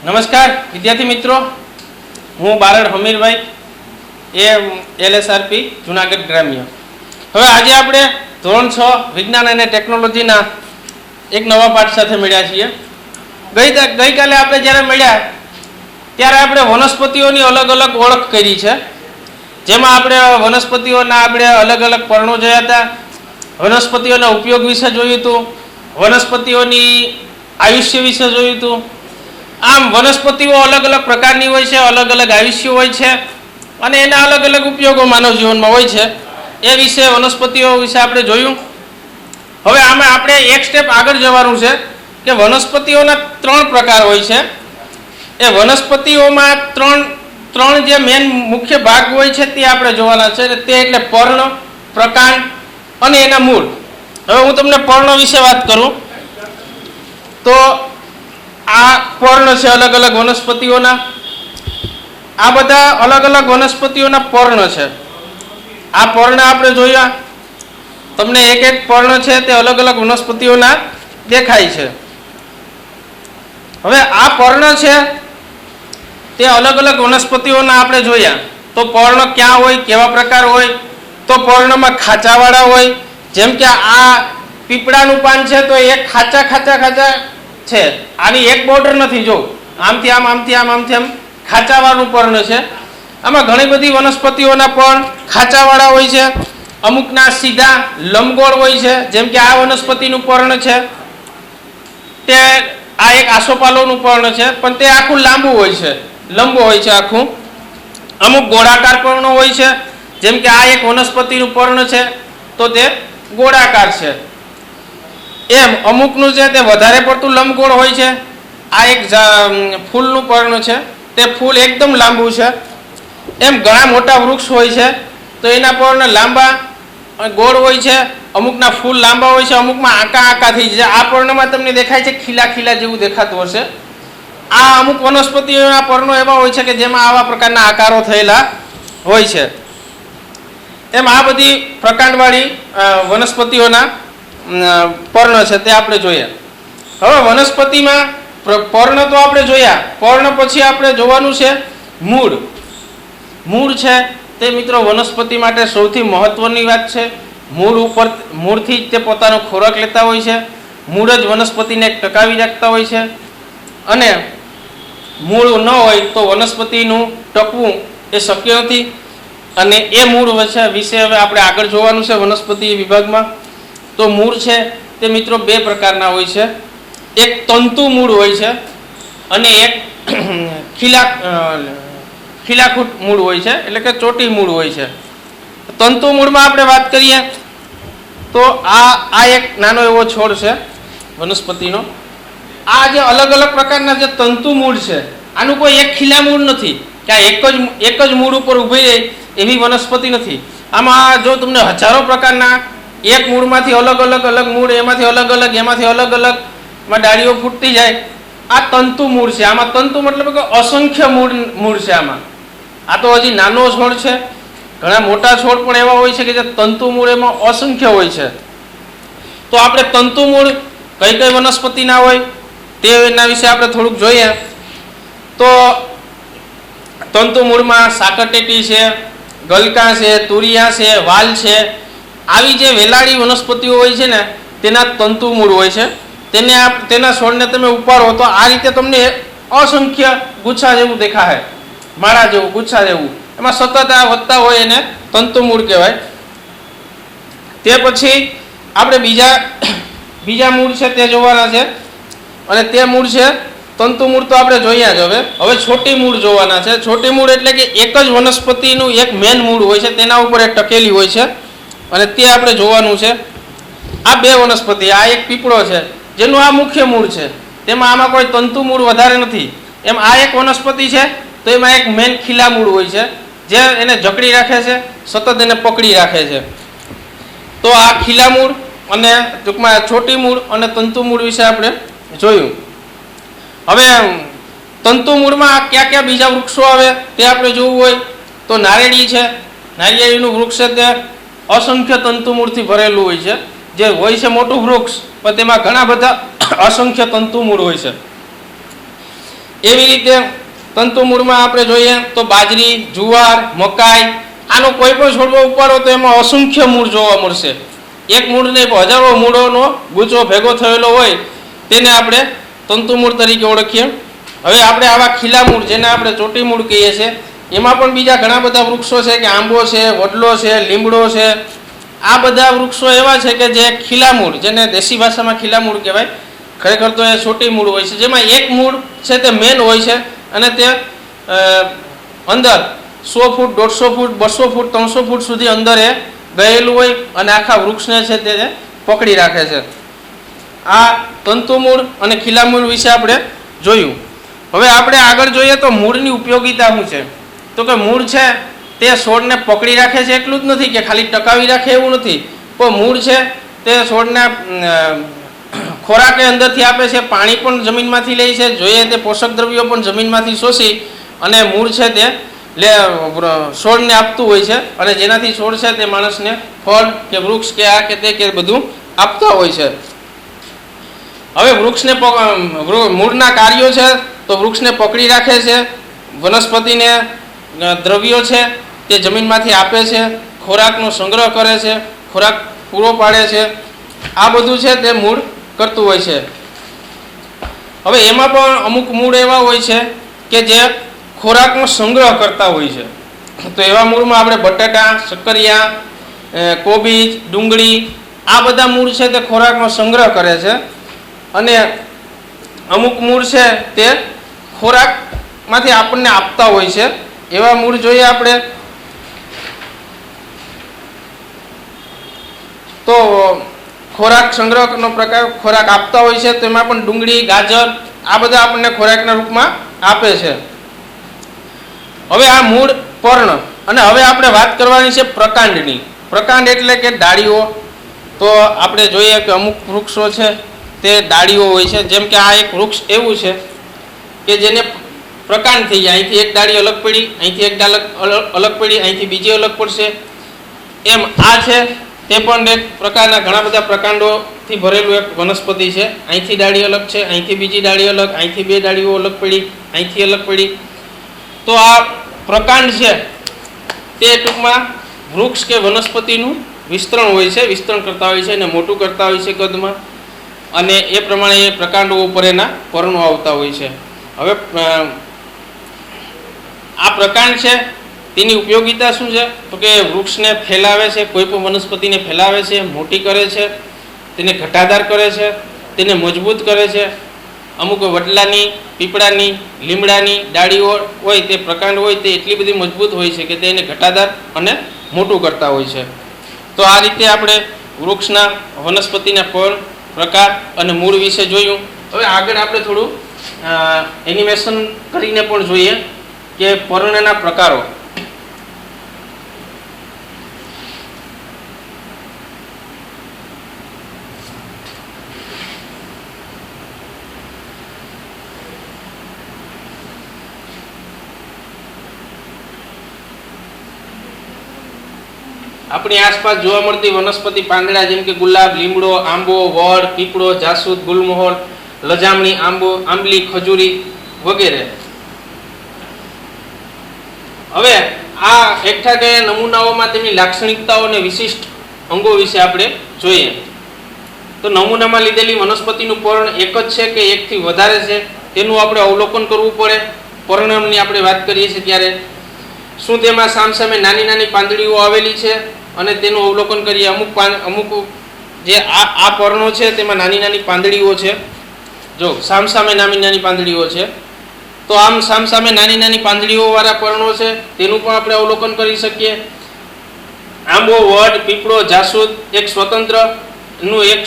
નમસ્કાર વિદ્યાર્થી મિત્રો, હું બારડ હમીરભાઈ LSRP જુનાગઢ ગ્રામ્ય. હવે આજે આપણે ધોરણ 6 વિજ્ઞાન અને ટેકનોલોજીના એક નવા પાઠ સાથે મળ્યા છીએ. ગઈકાલે આપણે જ્યારે મળ્યા ત્યારે આપણે વનસ્પતિઓની અલગ અલગ ઓળખ કરી છે, જેમાં આપણે વનસ્પતિઓના અલગ અલગ પર્ણો જોયા હતા, વનસ્પતિઓના ઉપયોગ વિશે જોયું હતું, વનસ્પતિઓની આયુષ્ય વિશે જોયું હતું. આમ વનસ્પતિઓ અલગ અલગ પ્રકારની હોય છે, અલગ અલગ આયુષ્ય હોય છે અને એના અલગ અલગ ઉપયોગો માનવ જીવનમાં હોય છે. એ વિશે વનસ્પતિઓ વિશે આપણે જોયું. હવે આમાં આપણે એક સ્ટેપ આગળ જવાનું છે કે વનસ્પતિઓના 3 પ્રકાર હોય છે. એ વનસ્પતિઓમાં ત્રણ જે મેન મુખ્ય ભાગ હોય છે તે આપણે જોવાના છે. તે એટલે પર્ણ, પ્રકાંડ અને એના મૂળ. હવે હું તમને પર્ણ વિશે વાત કરું તો આ પર્ણ છે અલગ અલગ વનસ્પતિઓના. આ બધા અલગ અલગ વનસ્પતિઓના પર્ણ છે. આ પર્ણ આપણે જોયા, તમને એક એક પર્ણ છે તે અલગ અલગ વનસ્પતિઓના દેખાય છે. હવે આ પર્ણ છે તે અલગ અલગ વનસ્પતિઓના આપણે જોયા. તો પર્ણ ક્યાં હોય, કેવા પ્રકાર હોય? તો પર્ણમાં ખાંચાવાળા હોય. જેમ કે આ પીપળાનું પાન છે તો એક ખાંચા છે. આની એક બોર્ડર નથી, જો આમથી આમ, આમથી આમ, આમથી આમ ખાંચાવાળું પર્ણ છે. આમાં ઘણી બધી વનસ્પતિઓના પણ ખાંચાવાળા હોય છે. અમુકના સીધા લંબગોળ હોય છે. જેમ કે આ વનસ્પતિનું પર્ણ છે તે આ એક આસોપાલોનું પર્ણ છે, પણ તે આખું લાંબુ હોય છે, લંબુ હોય છે આખું. અમુક ગોળાકાર પર્ણો હોય છે. જેમ કે આ એક વનસ્પતિનું પર્ણ છે તો તે ગોળાકાર છે. એમ અમુકનું છે તે વધારે પડતું લંબગોળ હોય છે. આ એક ફૂલનું પર્ણ છે, તે ફૂલ એકદમ લાંબુ છે. એમ ઘણા મોટા વૃક્ષ હોય છે તો એના પર્ણ લાંબા ગોળ હોય છે. અમુકના ફૂલ લાંબા હોય છે, અમુકમાં આંકા થઈ જાય. આ પર્ણમાં તમને દેખાય છે ખીલા જેવું દેખાતું હશે. આ અમુક વનસ્પતિઓના પર્ણો એવા હોય છે કે જેમાં આવા પ્રકારના આકારો થયેલા હોય છે. એમ આ બધી પ્રકાંડવાળી વનસ્પતિઓના પર્ણ છે તે આપણે જોયા. હવે વનસ્પતિમાં પર્ણ તો આપણે જોયા. પર્ણ પછી આપણે જોવાનું છે મૂળ. મૂળ છે તે મિત્રો વનસ્પતિ માટે સૌથી મહત્વની વાત છે. મૂળથી જ તે પોતાનો ખોરાક લેતા હોય છે. મૂળ જ વનસ્પતિને ટકાવી રાખતા હોય છે. અને મૂળ ન હોય તો વનસ્પતિનું ટકવું એ શક્ય નથી. અને એ મૂળ વિશે હવે આપણે આગળ જોવાનું છે વનસ્પતિ વિભાગમાં. તો મૂળ છે તે મિત્રો 2 પ્રકારના હોય છે. એક તંતુ મૂળ હોય છે અને એક ખીલાખૂટ મૂળ હોય છે, એટલે કે ચોટી મૂળ હોય છે. તંતુ મૂળમાં આપણે વાત કરીએ તો આ એક નાનો એવો છોડ છે વનસ્પતિનો. આ જે અલગ અલગ પ્રકારના જે તંતુ મૂળ છે, આનું કોઈ એક ખીલા મૂળ નથી કે આ એક જ મૂળ ઉપર ઊભી રહે એવી વનસ્પતિ નથી. આમાં જો તમને હજારો પ્રકારના એક મૂળમાંથી અલગ મૂળ, એમાંથી અલગ માં ડાળીઓ ફૂટતી જાય. આ તંતુ મૂળ છે. આમાં તંતુ મતલબ કે અસંખ્ય મૂળ છે આમાં. આ તો હજી નાનો છોડ છે. ઘણા મોટા છોડ પણ એવા હોય છે કે જે તંતુ મૂળ એમાં અસંખ્ય હોય છે. તો આપણે તંતુ મૂળ કઈ વનસ્પતિના હોય તેના વિશે આપણે થોડુંક જોઈએ. તો તંતુ મૂળમાં સાકરટેટી છે, ગલકા છે, તુરિયા છે, વાલ છે. આવી જે વેલાળી વનસ્પતિઓ હોય છે ને તેના તંતુ મૂળ હોય છે. તેના છોડને તમે ઉપાડો તો આ રીતે તમને અસંખ્ય ગુચ્છા જેવું દેખાય, માળા જેવું, ગુચ્છા જેવું. એમાં સતત આ વધતા હોય એને તંતુ મૂળ કહેવાય. તે પછી આપણે બીજા મૂળ છે તે જોવાના છે. અને તે મૂળ છે તંતુ મૂળ તો આપણે જોયા જ. હવે છોટી મૂળ જોવાના છે. છોટી મૂળ એટલે કે એક જ વનસ્પતિનું એક મેન મૂળ હોય છે, તેના ઉપર એક ટકેલી હોય છે અને તે આપણે જોવાનું છે. આ 2 વનસ્પતિ, આ એક પીપળો છે જેનું આ મુખ્ય મૂળ છે, તેમાં આમાં કોઈ તંતુ મૂળ વધારે નથી. એમ આ એક વનસ્પતિ છે તો એમાં એક મેન ખીલા મૂળ હોય છે જે એને જકડી રાખે છે, સતત એને પકડી રાખે છે. તો આ ખીલા મૂળ અને ટૂંકમાં છોટી મૂળ અને તંતુ મૂળ વિશે આપણે જોયું. હવે તંતુ મૂળમાં કયા બીજા વૃક્ષો આવે તે આપણે જોવું હોય તો નારેળી છે. નારિયેળીનું વૃક્ષ છે તે અસંખ્ય તંતુ મૂળથી ભરેલું હોય છે. જે હોય છે મોટું વૃક્ષ, પણ તેમાં ઘણા બધા અસંખ્ય તંતુ મૂળ હોય છે. એવી રીતે તંતુ મૂળમાં આપણે જોઈએ તો બાજરી, જુવાર, મકાઈ, આનો કોઈ પણ છોડવો ઉપાડો તો એમાં અસંખ્ય મૂળ જોવા મળશે. એક મૂળ નહીં પણ હજારો મૂળોનો ગુચ્છો ભેગો થયેલો હોય તેને આપણે તંતુ મૂળ તરીકે ઓળખીએ. હવે આપણે આવા ખીલા મૂળ, જેને આપણે ચોટી મૂળ કહીએ છીએ, એમાં પણ બીજા ઘણા બધા વૃક્ષો છે કે આંબો છે, વડલો છે, લીમડો છે. આ બધા વૃક્ષો એવા છે કે જે ખીલા મૂળ, જેને દેશી ભાષામાં ખીલા મૂળ કહેવાય, ખરેખર તો એ ચોટી મૂળ હોય છે, જેમાં એક મૂળ છે તે મેન હોય છે અને તે અંદર 100 ફૂટ, 150 ફૂટ, 200 ફૂટ, 300 ફૂટ સુધી અંદર એ ગયેલું હોય અને આખા વૃક્ષને છે તે પકડી રાખે છે. આ તંતુ મૂળ અને ખીલા મૂળ વિશે આપણે જોયું. હવે આપણે આગળ જોઈએ તો મૂળની ઉપયોગિતા શું છે. તો કે મૂળ છે તે છોડને પકડી રાખે છે એટલું જ નથી કે ખાલી ટકાવી રાખે એવું નથી, પણ મૂળ છે તે છોડને ખોરાક અંદરથી આપે છે, પાણી પણ જમીનમાંથી લે છે, જોઈએ તે પોષક દ્રવ્યો પણ જમીનમાંથી શોષી અને મૂળ છે તે છોડને આપતું હોય છે અને જેનાથી છોડ છે તે માણસને ફળ કે વૃક્ષ કે આ કે તે કે બધું આપતા હોય છે. હવે વૃક્ષને મૂળના કાર્યો છે તો વૃક્ષને પકડી રાખે છે, વનસ્પતિને દ્રવ્યો છે તે જમીનમાંથી આપે છે, ખોરાકનો સંગ્રહ કરે છે, ખોરાક પૂરો પાડે છે, આ બધું છે તે મૂળ કરતું હોય છે. હવે એમાં પણ અમુક મૂળ એવા હોય છે કે જે ખોરાકનો સંગ્રહ કરતા હોય છે. તો એવા મૂળમાં આપણે બટાટા, શક્કરિયા, કોબીજ, ડુંગળી, આ બધા મૂળ છે તે ખોરાકનો સંગ્રહ કરે છે અને અમુક મૂળ છે તે ખોરાકમાંથી આપણને આપતા હોય છે. એવા મૂળ જોઈએ આપણે તો ખોરાક સંગ્રહનો પ્રકાર, ખોરાક આપતા હોય છે તો એમાં પણ ડુંગળી, ગાજર, આ બધા આપણને ખોરાકના રૂપમાં આપે છે. હવે આ મૂળ, પર્ણ, અને હવે આપણે વાત કરવાની છે પ્રકાંડની. પ્રકાંડ એટલે કે ડાળીઓ. તો આપણે જોઈએ કે અમુક વૃક્ષો છે તે ડાળીઓ હોય છે. જેમ કે આ એક વૃક્ષ એવું છે કે જેને પ્રકાંડ થઈ જાય, અહીંથી એક ડાળી અલગ પડી, અહીંથી એક ડાળ અલગ પડી, અહીંથી બીજી અલગ પડશે, એમ આ છે તે પણ એક પ્રકારના ઘણા બધા પ્રકાંડોથી ભરેલું એક વનસ્પતિ છે. અહીંથી ડાળી અલગ છે, અહીંથી બીજી ડાળી અલગ, અહીંથી બે ડાળીઓ અલગ પડી, અહીંથી અલગ પડી. તો આ પ્રકાંડ છે તે ટૂંકમાં વૃક્ષ કે વનસ્પતિનું વિસ્તરણ હોય છે, વિસ્તરણ કરતા હોય છે અને મોટું કરતા હોય છે કદમાં, અને એ પ્રમાણે એ પ્રકાંડો ઉપર એના પર્ણો આવતા હોય છે. હવે આ પ્રકાંડ છે તેની ઉપયોગિતા શું છે તો કે વૃક્ષને ફેલાવે છે, કોઈ પણ વનસ્પતિને ફેલાવે છે, મોટી કરે છે, તેને ઘટાદાર કરે છે, તેને મજબૂત કરે છે. અમુક વડલાની, પીપળાની, લીમડાની ડાળીઓ હોય તે પ્રકાંડ હોય તે એટલી બધી મજબૂત હોય છે કે તેને ઘટાદાર અને મોટું કરતા હોય છે. તો આ રીતે આપણે વૃક્ષના, વનસ્પતિના પર્ણ, પ્રકાર અને મૂળ વિશે જોયું. હવે આગળ આપણે થોડું એનિમેશન કરીને પણ જોઈએ કે પર્ણના પ્રકારો. આપણી આસપાસ જોવા મળતી વનસ્પતિ પાંદડા જેમ કે ગુલાબ, લીમડો, આંબો, વડ, પીપળો, જાસૂદ, ગુલમોહર, લજામણી, આંબલી, ખજૂરી વગેરે. હવે આ એકઠા કરેલા નમૂનાઓમાં તેમની લાક્ષણિકતાઓ અને વિશિષ્ટ અંગો વિશે આપણે જોઈએ. તો નમૂનામાં લીધેલી વનસ્પતિનું પર્ણ એક જ છે કે એકથી વધારે છે તેનું આપણે અવલોકન કરવું પડે. પર્ણની આપણે વાત કરીએ છીએ ત્યારે શું તેમાં સામસામે નાની નાની પાંદડીઓ આવેલી છે અને તેનું અવલોકન કરીએ. અમુક જે આ પર્ણો છે તેમાં નાની નાની પાંદડીઓ છે. જો સામસામે નાની નાની પાંદડીઓ છે તો આમ સામસામે નાની નાની પાંદડીઓ વાળા પર્ણો છે તેનું પણ આપણે અવલોકન કરી શકીએ. આંબો, વડ, પીપળો, જાસૂદ એક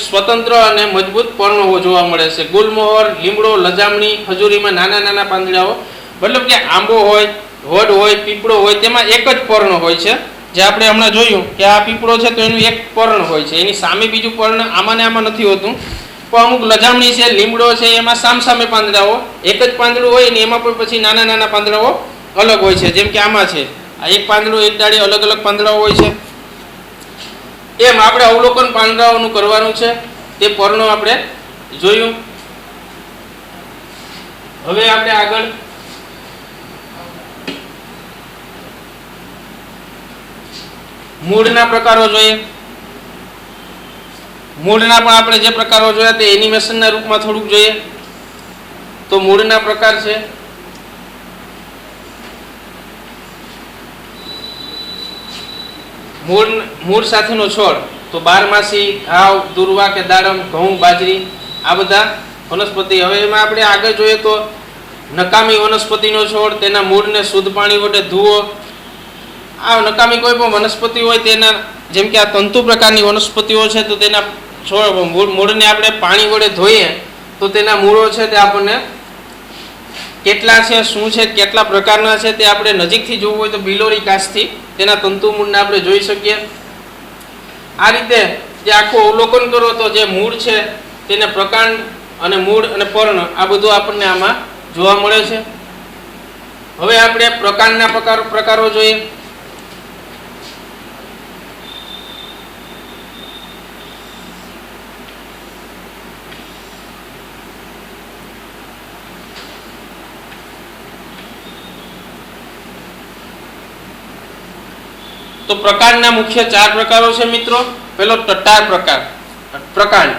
સ્વતંત્ર અને મજબૂત પર્ણો જોવા મળે છે. ગુલમોહર, લીમડો, લજામણી, ખજૂરીમાં નાના નાના પાંદડાઓ, મતલબ કે આંબો હોય, વડ હોય, પીપળો હોય તેમાં એક જ પર્ણ હોય છે. જે આપણે હમણાં જોયું કે આ પીપળો છે તો એનું એક પર્ણ હોય છે, એની સામે બીજું પર્ણ આમાં ને આમાં નથી હોતું. પણ અમુક લજામણી છે, લીમડો છે, એમાં સામસામે પાંદડાઓ, એક જ પાંદડું હોય ને એમાં પણ પછી નાના નાના પાંદડાઓ અલગ હોય છે. જેમ કે આમાં છે આ એક પાંદડું, એક ડાળી, અલગ અલગ પાંદડાઓ હોય છે. એમ આપણે અવલોકન પાંદડાઓનું કરવાનું છે. તે પર્ણો આપણે જોયું. હવે આપણે આગળ મૂળના પ્રકારો જોઈએ. મૂળના પણ આપણે જે પ્રકારો જોયા તે એનિમેશનના રૂપમાં થોડુંક જોઈએ. તો મૂળના પ્રકાર છે મૂળ સાથેનો છોડ. તો બારમાસી, ઘાવ, દુર્વા કે દાડમ, ઘઉં, બાજરી આ બધા વનસ્પતિ. હવે એમાં આપણે આગળ જોઈએ તો નકામી વનસ્પતિનો છોડ, તેના મૂળને શુદ્ધ પાણી વડે ધુઓ. આ નકામી કોઈ પણ વનસ્પતિ હોય તેના, જેમ કે આ તંતુ પ્રકારની વનસ્પતિઓ છે, તો તેના છોડ મૂળને આપણે પાણી વડે ધોઈએ તો તેના મૂળો છે તે આપણને કેટલા છે, શું છે, કેટલા પ્રકારના છે તે આપણે નજીકથી જોવું હોય તો બિલોરી કાચથી તેના તંતુ મૂળને આપણે જોઈ શકીએ. આ રીતે જે આખું અવલોકન કરો તો જે મૂળ છે તેને પ્રકાંડ અને મૂળ અને પર્ણ આ બધું આપણને આમાં જોવા મળે છે. હવે આપણે પ્રકાંડના પ્રકારો જોઈએ. તો પ્રકાંડના મુખ્ય 4 પ્રકારો છે મિત્રો. પહેલો ટટ્ટાર પ્રકાંડ.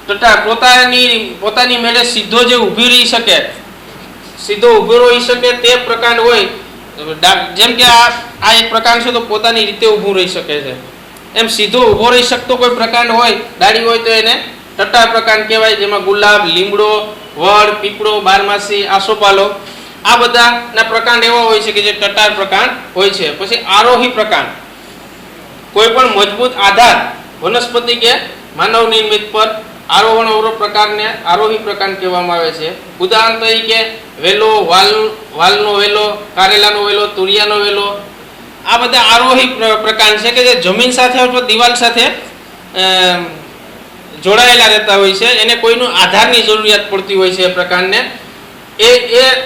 ટટ્ટાર પોતાની મેળે સીધો જે ઊભી રહી શકે, સીધો ઊભો રહી શકે તે પ્રકાંડ હોય. જેમ કે આ એક પ્રકાંડ છે તો પોતાની રીતે ઊભું રહી શકે છે. એમ સીધો ઊભો રહી શકતો કોઈ પ્રકાંડ હોય, ડાળી હોય, તો એને ટટ્ટાર પ્રકાંડ કહેવાય. જેમાં ગુલાબ, લીમડો, વડ, પીપળો, બારમાસી, આસોપાલો આ બધાના પ્રકાંડ એવા હોય છે કે જે ટટ્ટાર પ્રકાંડ હોય છે. પછી આરોહી પ્રકાંડ. કોઈ પણ મજબૂત આધાર વનસ્પતિ કે માનવ નિર્મિત પર આરોહણ અવરોહ પ્રકારને આરોહી પ્રકાંડ કહેવામાં આવે છે. ઉદાહરણ તરીકે વેલો, વાલનો વેલો, કારેલાનો વેલો, તુરિયાનો વેલો આ બધા આરોહી પ્રકાંડ છે કે જે જમીન સાથે અથવા દિવાલ સાથે જોડાયેલા રહેતા હોય છે. એને કોઈનું આધારની જરૂરિયાત પડતી હોય છે. એ પ્રકારને એ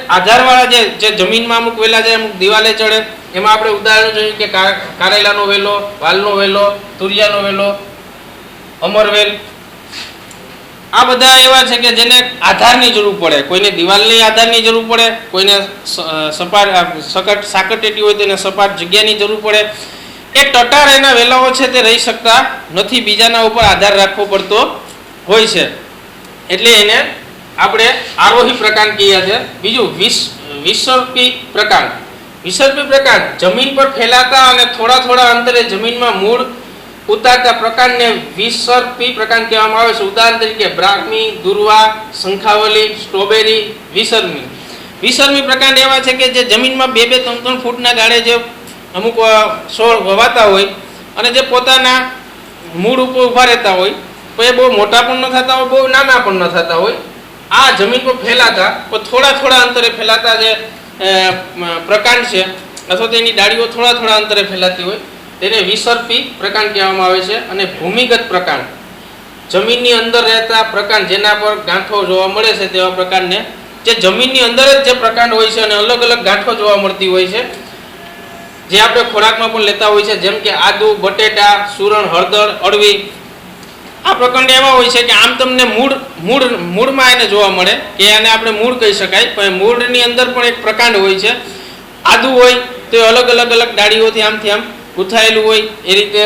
આધારવાળા જે જમીનમાં અમુક વેલા છે, અમુક દિવાલે ચડે. એમાં આપણે ઉદાહરણ જોયું કે કારેલાનો વેલો, વાલનો વેલો, તુરિયાનો વેલો, અમરવેલ આ બધા એવા છે કે જેને આધારની જરૂર પડે. કોઈને દિવાલની આધારની જરૂર પડે, કોઈને સાકરટેટી હોય તેને સપાટ જગ્યાની જરૂર પડે. એ ટટ્ટાર એના વેલાઓ છે તે રહી શકતા નથી, બીજાના ઉપર આધાર રાખવો પડતો હોય છે. એટલે એને આપણે આરોહી પ્રકાંડ કહીએ છીએ. બીજું વિસર્પી પ્રકાંડ. વિસર્પી પ્રકાંડ જમીન પર ફેલાતા અને થોડા અંતરે જમીનમાં મૂળ ઉતારતા પ્રકાંડને વિસર્પી પ્રકાંડ કહેવામાં આવે છે. ઉદાહરણ તરીકે બ્રાહ્મી, દુર્વા, શંખાવલી, સ્ટ્રોબેરી, વિસર્મી પ્રકાંડ એવા છે કે જે જમીનમાં 2-3 ફૂટના ગાળે જે અમુક છોડ વવાતા હોય અને જે પોતાના મૂળ ઉપર ઊભા રહેતા હોય, તો એ બહુ મોટા પણ ન થતા હોય, બહુ નાના પણ ન થતા હોય. આ જમીન પર ફેલાતા થોડા અંતરે ફેલાતા જે પ્રકાંડ છે અથવા તેની ડાળીઓ થોડા અંતરે ફેલાતી હોય તેને વિસર્પી પ્રકાંડ કહેવામાં આવે છે. અને ભૂમિગત પ્રકાંડ જમીનની અંદર રહેતા પ્રકાંડ જેના પર ગાંઠો જોવા મળે છે તેવા પ્રકાંડને, જે જમીનની અંદર જ જે પ્રકાંડ હોય છે અને અલગ ગાંઠો જોવા મળતી હોય છે, જે આપણે ખોરાકમાં પણ લેતા હોય છે, જેમ કે આદુ, બટેટા, સુરણ, હળદર, અળવી આ પ્રકાંડ એવા હોય છે કે આમ તમને મૂળમાં એને જોવા મળે કે આને આપણે મૂળ કહી શકાય, પણ મૂળની અંદર પણ એક પ્રકાંડ હોય છે. આદુ હોય તો એ અલગ ડાળીઓથી આમ ગૂંથાયેલું હોય. એ રીતે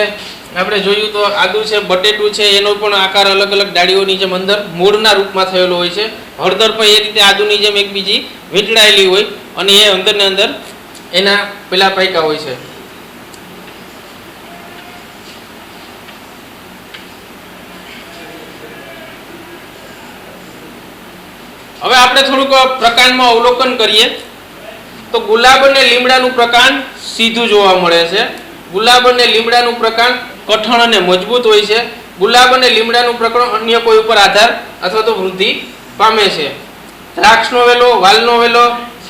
આપણે જોયું તો આદુ છે, બટેટું છે, એનો પણ આકાર અલગ ડાળીઓની જેમ અંદર મૂળના રૂપમાં થયેલો હોય છે. હળદર પણ એ રીતે આદુની જેમ એક બીજી વીંટળાયેલી હોય અને એ અંદર એના પેલા પાયકા હોય છે. હવે આપણે થોડુંક પ્રકાંડમાં અવલોકન કરીએ તો ગુલાબ અને લીમડાનું પ્રકાંડ સીધું જોવા મળે છે. ગુલાબ અને લીમડાનું પ્રકાંડ કઠણ અને મજબૂત હોય છે. ગુલાબ અને લીમડાનું પ્રકાંડ અન્ય કોઈ ઉપર આધાર અથવા તો વૃદ્ધિ પામે છે. દ્રાક્ષનો વેલો, વાલનો વેલો,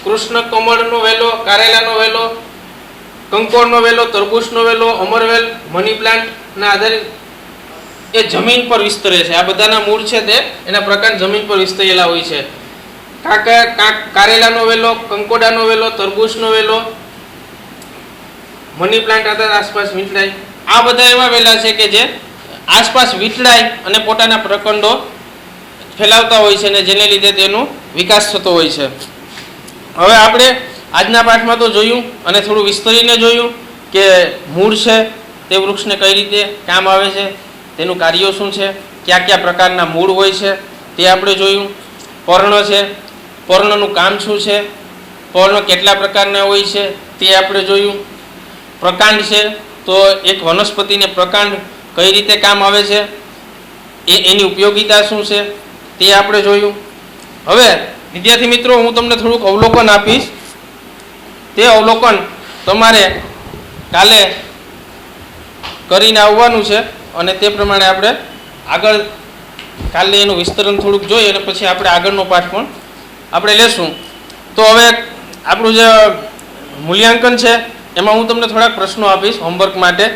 કૃષ્ણ કમળનો વેલો, કારેલાનો વેલો, કંકોડનો વેલો, તરબૂચનો વેલો, અમરવેલ, મની પ્લાન્ટના આધારે એ જમીન પર વિસ્તરે છે. આ બધાના મૂળ છે તે એના પ્રકાંડ જમીન પર વિસ્તરેલા હોય છે. કારેલાનો વેલો, કંકોડાનો વેલો, તરબૂચનો વેલો, મની પ્લાન્ટ આસપાસ વીંટળાય. આ બધા એવા વેલા છે કે જે આસપાસ વીંટળાય અને પોતાના પ્રકાંડો ફેલાવતા હોય છે અને જેને લીધે તેનું વિકાસ થતો હોય છે. હવે આપણે આજના પાઠમાં તો જોયું અને થોડું વિસ્તરીને જોયું કે મૂળ છે તે વૃક્ષને કઈ રીતે કામ આવે છે, તેનું કાર્ય શું છે, કયા કયા પ્રકારના મૂળ હોય છે તે આપણે જોયું. પર્ણ છે, પર્ણનું કામ શું છે, પર્ણ કેટલા પ્રકારના હોય છે તે આપણે જોયું. પ્રકાંડ છે, તો એક વનસ્પતિને પ્રકાંડ કઈ રીતે કામ આવે છે, એની ઉપયોગિતા શું છે તે આપણે જોયું. હવે વિદ્યાર્થી મિત્રો, હું તમને થોડુંક અવલોકન આપીશ. તે અવલોકન તમારે કાલે કરીને આવવાનું છે અને તે પ્રમાણે આપણે આગળ કાલે એનું વિસ્તરણ થોડુંક જોઈએ અને પછી આપણે આગળનો પાઠ પણ આપણે લેશું. તો હવે આપણું જે મૂલ્યાંકન છે એમાં હું તમને થોડાક પ્રશ્નો આપીશ હોમવર્ક માટે,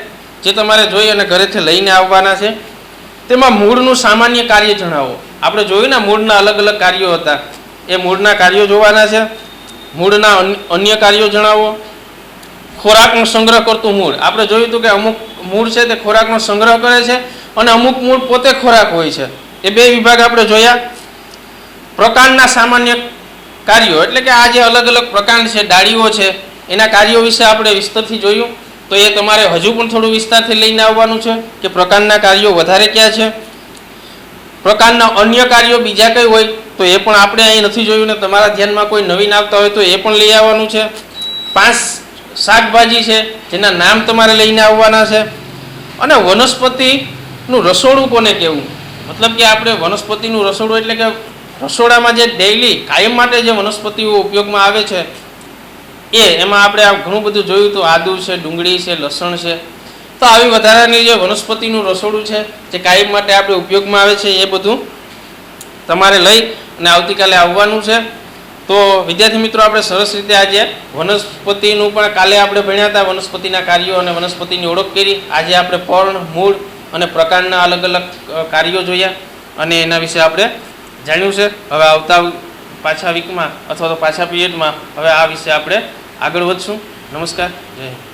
જે તમારે જોઈ અને ઘરેથી લઈને આવવાના છે. તેમાં મૂળનું સામાન્ય કાર્ય જણાવો. આપણે જોયું ને મૂળના અલગ અલગ કાર્યો હતા, એ મૂળના કાર્યો જોવાના છે. મૂળના અન્ય કાર્યો જણાવો. ખોરાકનો સંગ્રહ કરતું મૂળ, આપણે જોયું હતું કે અમુક મૂળ છે તે ખોરાકનો સંગ્રહ કરે છે અને અમુક મૂળ પોતે ખોરાક હોય છે. એ બે વિભાગ આપણે જોયા. પ્રકાંડના સામાન્ય કાર્યો, એટલે કે આ જે અલગ અલગ પ્રકાંડ છે, ડાળીઓ છે, એના કાર્યો વિશે આપણે વિસ્તરથી જોયું. તો એ તમારે હજુ પણ થોડું વિસ્તારથી લઈને આવવાનું છે કે પ્રકાંડના કાર્યો વધારે ક્યાં છે. પ્રકાંડના અન્ય કાર્યો બીજા કઈ હોય તો એ પણ આપણે અહીં નથી જોયું ને તમારા ધ્યાનમાં કોઈ નવીન આવતા હોય તો એ પણ લઈ આવવાનું છે. 5 શાકભાજી છે જેના નામ તમારે લઈને આવવાના છે. અને વનસ્પતિનું રસોડું કોને કહેવું, મતલબ કે આપણે વનસ્પતિનું રસોડું એટલે કે રસોડામાં જે ડેઈલી કાયમ માટે જે વનસ્પતિઓ ઉપયોગમાં આવે છે એમાં આપણે આ ઘણું બધું જોયું. તો આદુ છે, ડુંગળી છે, લસણ છે. તો આવી વધારાની જે વનસ્પતિનું રસોડું છે જે કાયમ માટે આપણે ઉપયોગમાં આવે છે એ બધું તમારે લઈ અને આવતીકાલે આવવાનું છે. તો વિદ્યાર્થી મિત્રો, આપણે સરસ રીતે આજે વનસ્પતિનું પણ કાલે આપણે ભણ્યા હતા, વનસ્પતિના કાર્યો અને વનસ્પતિની ઓળખ કરી. આજે આપણે પર્ણ, મૂળ અને પ્રકાંડના અલગ અલગ કાર્યો જોયા અને એના વિશે આપણે જાણ્યું છે. હવે આવતા પાછા વીકમાં અથવા તો પાછા પીરિયડમાં હવે આ વિશે આપણે આગળ વધશું. નમસ્કાર, જય હિન્દ.